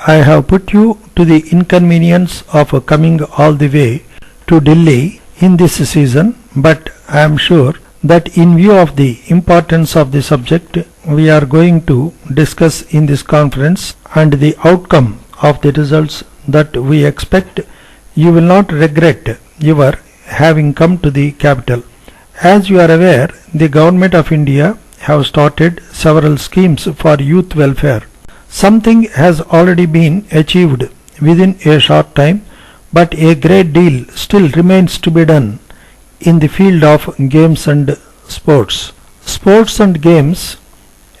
I have put you to the inconvenience of coming all the way to Delhi in this season, but I am sure that in view of the importance of the subject we are going to discuss in this conference and the outcome of the results that we expect, you will not regret your having come to the capital. As you are aware, the Government of India have started several schemes for youth welfare. Something has already been achieved within a short time, but a great deal still remains to be done in the field of games and sports. Sports and games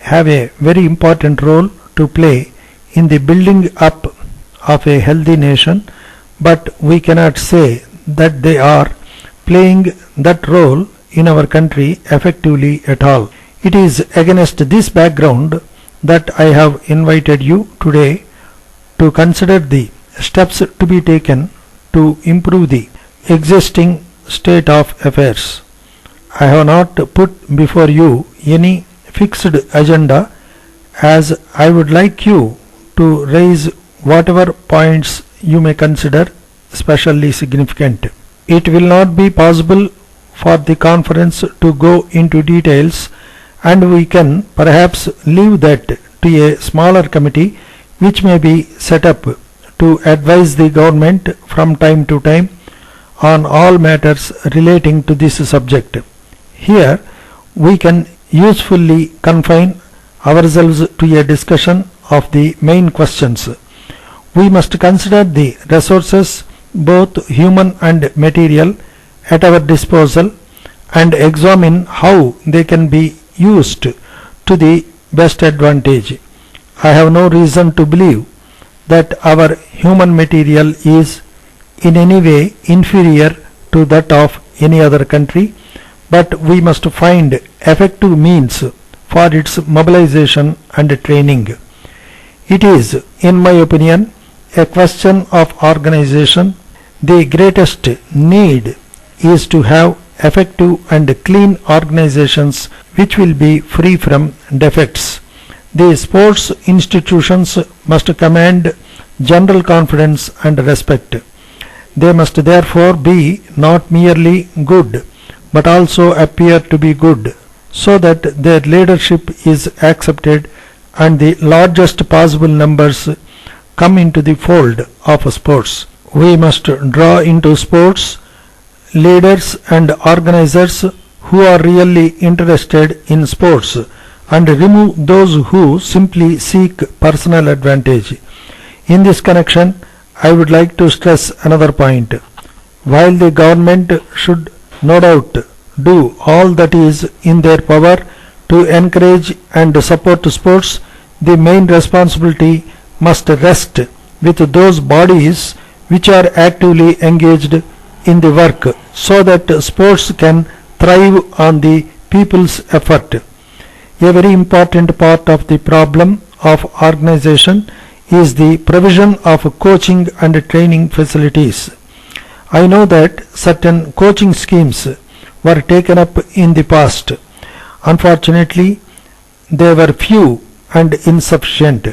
have a very important role to play in the building up of a healthy nation, but we cannot say that they are playing that role in our country effectively at all. It is against this background that I have invited you today to consider the steps to be taken to improve the existing state of affairs. I have not put before you any fixed agenda, as I would like you to raise whatever points you may consider especially significant. It will not be possible for the conference to go into details, and we can perhaps leave that to a smaller committee which may be set up to advise the government from time to time on all matters relating to this subject. Here we can usefully confine ourselves to a discussion of the main questions. We must consider the resources, both human and material, at our disposal and examine how they can be used to the best advantage. I have no reason to believe that our human material is in any way inferior to that of any other country, but we must find effective means for its mobilization and training. It is, in my opinion, a question of organization. The greatest need is to have effective and clean organizations which will be free from defects. The sports institutions must command general confidence and respect. They must therefore be not merely good, but also appear to be good, so that their leadership is accepted and the largest possible numbers come into the fold of sports. We must draw into sports leaders and organizers who are really interested in sports and remove those who simply seek personal advantage. In this connection, I would like to stress another point. While the government should no doubt do all that is in their power to encourage and support sports, the main responsibility must rest with those bodies which are actively engaged in the work, so that sports can thrive on the people's effort. A very important part of the problem of organization is the provision of coaching and training facilities. I know that certain coaching schemes were taken up in the past. Unfortunately, they were few and insufficient.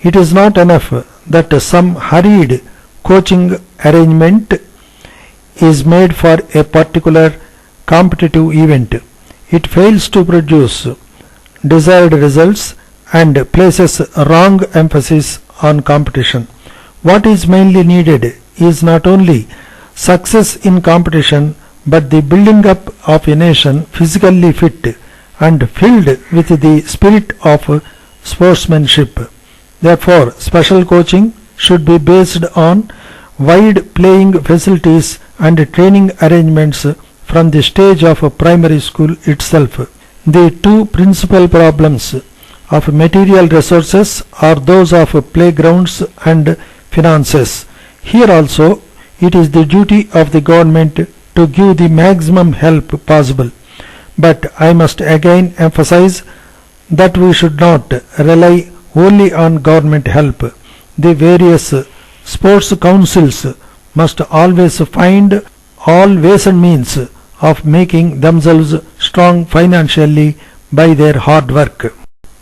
It is not enough that some hurried coaching arrangement is made for a particular competitive event. It fails to produce desired results and places wrong emphasis on competition. What is mainly needed is not only success in competition, but the building up of a nation physically fit and filled with the spirit of sportsmanship. Therefore, special coaching should be based on wide playing facilities and training arrangements from the stage of primary school itself. The two principal problems of material resources are those of playgrounds and finances. Here also, it is the duty of the government to give the maximum help possible. But I must again emphasize that we should not rely only on government help. The various sports councils must always find all ways and means of making themselves strong financially by their hard work.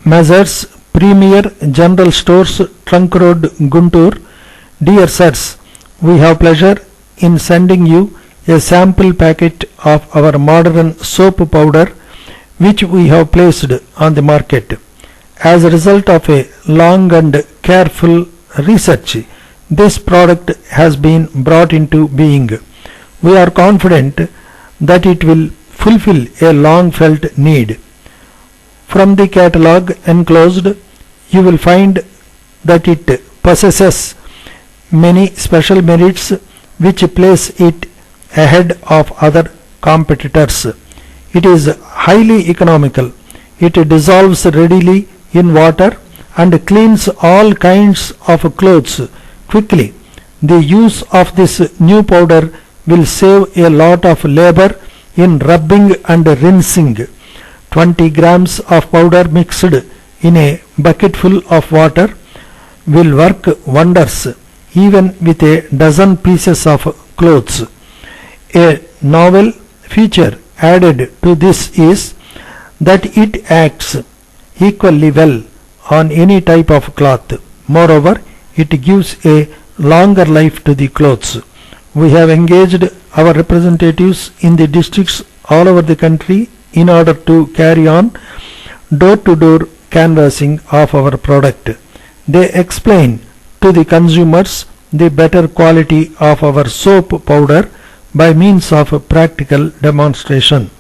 Measures Premier General Stores, Trunk Road, Guntur. Dear sirs, we have pleasure in sending you a sample packet of our modern soap powder which we have placed on the market. As a result of a long and careful research, this product has been brought into being. We are confident that it will fulfill a long felt need. From the catalogue enclosed, you will find that it possesses many special merits which place it ahead of other competitors. It is highly economical. It dissolves readily in water and cleans all kinds of clothes quickly. The use of this new powder will save a lot of labor in rubbing and rinsing. 20 grams of powder mixed in a bucketful of water will work wonders even with a dozen pieces of clothes. A novel feature added to this is that it acts equally well on any type of cloth. Moreover, it gives a longer life to the clothes. We have engaged our representatives in the districts all over the country in order to carry on door-to-door canvassing of our product. They explain to the consumers the better quality of our soap powder by means of practical demonstration.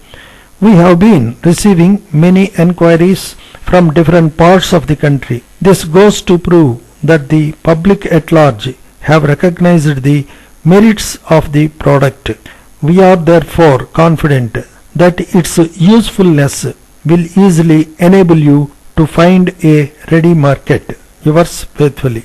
We have been receiving many enquiries from different parts of the country. This goes to prove that the public at large have recognized the merits of the product. We are therefore confident that its usefulness will easily enable you to find a ready market. Yours faithfully.